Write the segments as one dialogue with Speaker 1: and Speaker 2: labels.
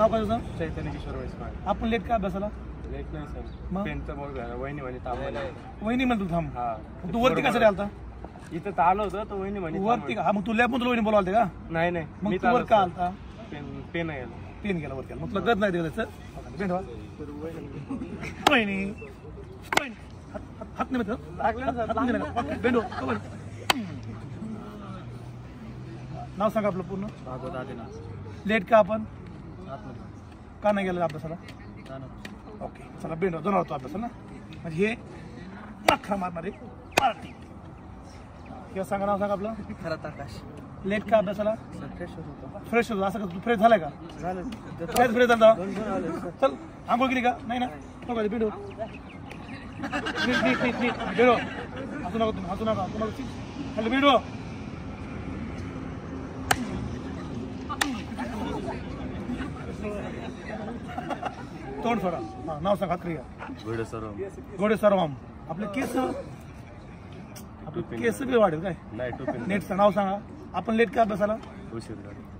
Speaker 1: नाव काय तुझं?
Speaker 2: चैतन्य किशोर वैस्माळ.
Speaker 1: आपण लेट का अभ्यासाला?
Speaker 2: लेट नाही सर,
Speaker 1: मग?
Speaker 2: पेनचं बोल वहिनी म्हणे थांब.
Speaker 1: वहिनी म्हणतो थांब.
Speaker 2: हा
Speaker 1: तू वरती कसा आलता?
Speaker 2: इथं तर आलो होतो तर वहिनी म्हणे
Speaker 1: वरती का? हा मग तू लॅब मधून वहिनी बोलावते का?
Speaker 2: नाही नाही,
Speaker 1: मग तू वर का आलता?
Speaker 2: पेन गेला.
Speaker 1: पेन गेला वरती. मग तुला गद नाही द्यायचं. भेटवा वहिनी हात नाही भेटो. नाव सांगा आपलं पूर्ण.
Speaker 2: भागवत आदिनाथ.
Speaker 1: लेट का आपण का नाही गेलं अभ्यासाला? ओके चला भेटो जाणार होतो अभ्यासाला म्हणजे हे नखरा मारणारे पार्टी. किंवा सांगा नाव सांगा आपलं.
Speaker 2: खरं आकाश.
Speaker 1: लेट का अभ्यासाला?
Speaker 2: फ्रेश होतो.
Speaker 1: फ्रेश होतो. असं का तू फ्रेश झालाय का?
Speaker 2: झालं.
Speaker 1: फ्रेश झाला. चल आंघोळ केली का? नाही ना. तो का भेटो भेटो. हसू नका तुम्ही, हसू नका. तुम्हाला खाली भेटो. तोंड सोडा. हा नाव सांगा. घोडे सर्वम. आपले केस बी वाढेल काय? नेट नाव सांगा. आपण लेट का अभ्यासाला?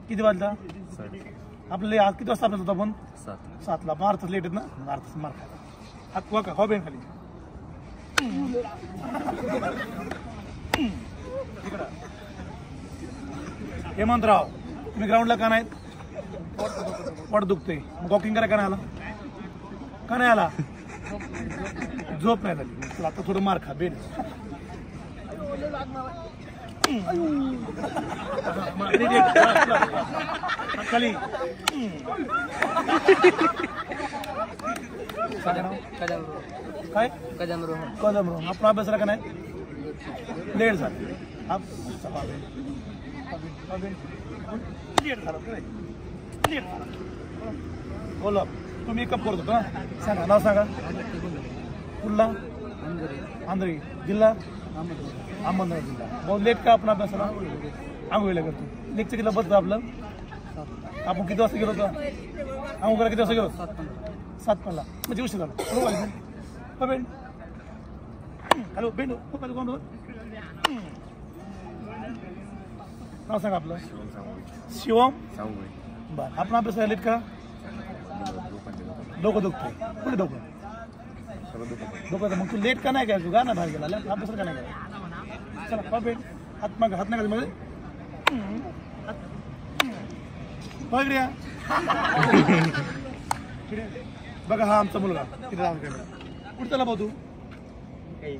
Speaker 1: किती वाजता? आपले आज किती वाजता अभ्यास होता आपण? 7ला. मार्च लेट आहेत ना? मार्च मार्क हात का हो बेन खाली. हेमंतराव तुम्ही ग्राउंडला का नाहीत? पोट दुखते. वॉकिंग करा का नाही आला? का नाही आला? झोप नाही झाली. चला आता थोडं मार खा बेन. खाली काय? कदम रोहन. आपण अभ्यासाला का नाही? लेट झालं. बोला तुम्ही मेकअप करत होता. सांगा नाव सांगा. कुठला? आंध्री. जिल्हा? अहमदनगर जिल्हा. बहुत लेट का आपण अभ्यासाला? आंघोळीला करतो. लेक्चर किती बसतं आपलं? आपण किती वाजता गेलो होतो? आंघोळीला किती वाजता गेलो? 7:15. म्हणजे उशीर झाला. हॅलो बेंडू. नाव सांगा आपलं. शिवम. बरं आपण अभ्यास लेट का? डोकं दुखतंय. कुठे डोकं? मग तू लेट का नाही काय? तू गा ना बाहेर गेला अभ्यास का नाही काय? चला बेट. हात माग हात नाही मध्ये बघ. बघा हा आमचा मुलगा तिथे राहून गेला. कुठे चला भाऊ तू? रेंज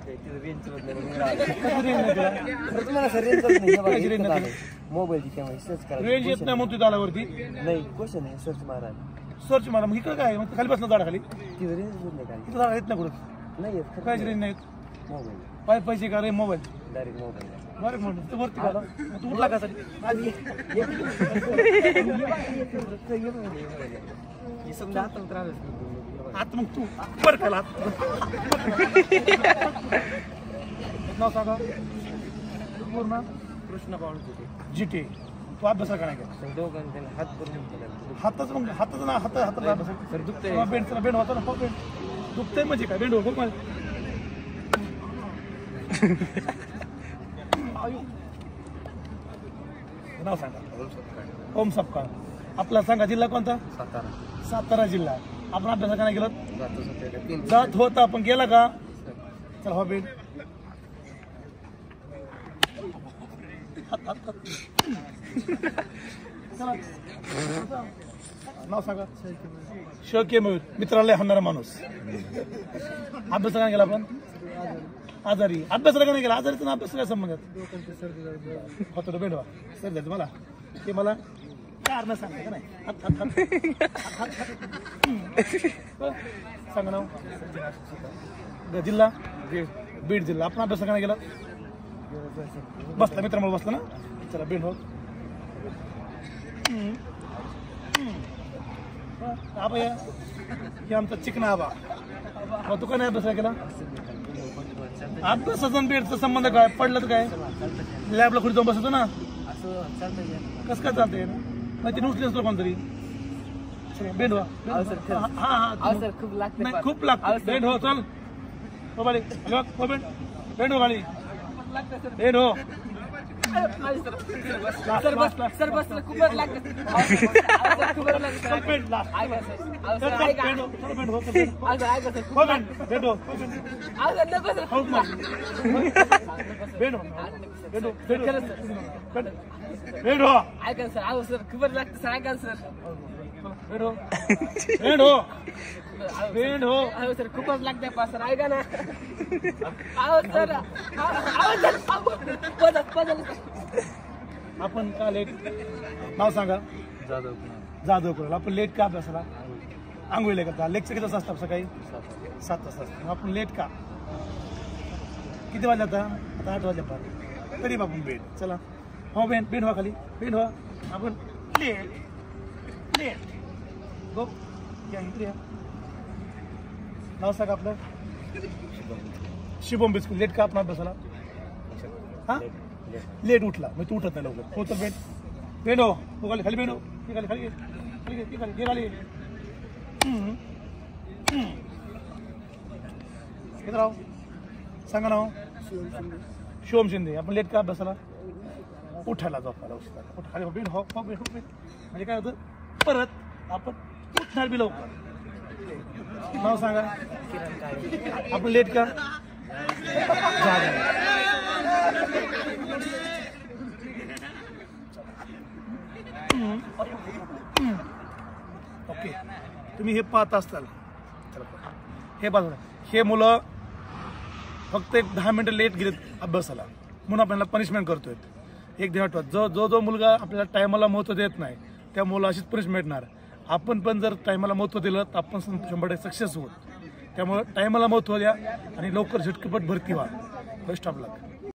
Speaker 1: येत नाही मग तू आल्यावरती
Speaker 2: नाही. क्वेश्चन आहे सर्च मारा.
Speaker 1: सर्च मारा. मग इकडे काय? मग खाली बसलं झाडा खाली.
Speaker 2: तिथं रेंज
Speaker 1: झाडा येत नाही कुठं? नाही येत. काहीच रेंज नाही.
Speaker 2: मोबाईल
Speaker 1: पैसे का रे? Mobile
Speaker 2: direct mobile.
Speaker 1: बरं म्हणून तू वरती आला. तू उठला का? आता मग तू बरं खाला. नाव सांगा. पूर्ण
Speaker 2: कृष्ण पावडे
Speaker 1: जीटी. तू अभ्यास का नाही केला?
Speaker 2: हात करून
Speaker 1: हाताच मग हाताचं ना हात अभ्यास
Speaker 2: दुखतंय.
Speaker 1: बेंड बेंड होता ना. बेंड दुखतंय म्हणजे काय? बेंड हो मग नाव सांगा. ओम सपकाळ. आपला सांगा. जिल्हा कोणता? सातारा जिल्हा. आपण अभ्यास का नाही गेलो? जात होता आपण गेला का? चल हो बेड. नाव सांगा. शौके मयूर. मित्रालय हाणणारा माणूस. अभ्यास का गेला आपण? आजारी. अभ्यासाला का नाही गेला? आजारीचा ना अभ्यास काय संबंधात? होतो बेड व्हा. सर द्या तुम्हाला ते मला कारण सांगा का नाही? सांगा नाव. जिल्हा? बीड जिल्हा. आपण अभ्यास का नाही गेला? बसला मित्रामुळे बसला ना. चला बीड हो. आबा या हे आमचा चिकना आबा. तू का नाही अभ्यास केला? अभ्यासाचा बीडचा संबंध काय? पडलं तर काय? लॅबला खुली जाऊन बसतो ना. कसं काय चालतंय? माहिती नुसली असतो कोणतरी. बेंड व्हा. नाही खूप लागतं. बेंड हो. चल हो बाळी. बेंड हो बाळी. बेंड हो.
Speaker 3: सर बस खूपच लागतं खूपच लागतं
Speaker 1: पेंट लास्ट
Speaker 3: ऐका सर
Speaker 1: पेंट
Speaker 3: ऐका
Speaker 1: पेंट पेंट हो
Speaker 3: ऐका सर
Speaker 1: हो पेंट पेंट हो
Speaker 3: नको सर
Speaker 1: हो पेंट पेंट हो पेंट हो
Speaker 3: ऐका सर सर खूपच लागतं सर ऐका सर
Speaker 1: पेंट हो
Speaker 3: सर खूपच लागतंय पा सर ऐका ना सर
Speaker 1: आपण का लेट नाव सांगा
Speaker 2: जाधव
Speaker 1: जाधव करू आपण लेट का अभ्यासाला आंघोळीला करता लेक्चर किती असतं सकाळी 7 वाजता असतं आपण लेट का किती वाजले आता 8 वाजले पण तरी आपण बेड चला हो बेड व्हा खाली बेड व्हा आपण लेट लेट गो या इकडे या नाव सांगा आपलं शुभम बिस्कुट लेट का आपण अभ्यासाला हा लेट उठला मग तू उठत नाही लवकर हो तर बेड हो खाली खाली बेड हो खाली खाली खाली खाली खाली किती राव सांगा नाव शिवम शिंदे आपण लेट का अभ्यासाला उठायला झोपायला उठा खाली बेड हो बेड म्हणजे काय होतं परत आपण उठणार बी लवकर नाव सांगा आपण लेट का ओके तुम्ही हे पाहत असताल हे बाजूला हे मुलं फक्त एक 10 मिनिटं लेट गेलेत अभ्यासाला म्हणून आपल्याला पनिशमेंट करतोय एक दिवस जो मुलगा आपल्याला टायमाला महत्त्व देत नाही त्या मुलाला अशीच पनिशमेंट मिळणार आपण पण जर टायमाला महत्त्व दिलं तर आपण 100% सक्सेस होत त्यामुळे टायमाला महत्त्व द्या आणि लवकर झटकपट भरती व्हा बेस्ट ऑफ लक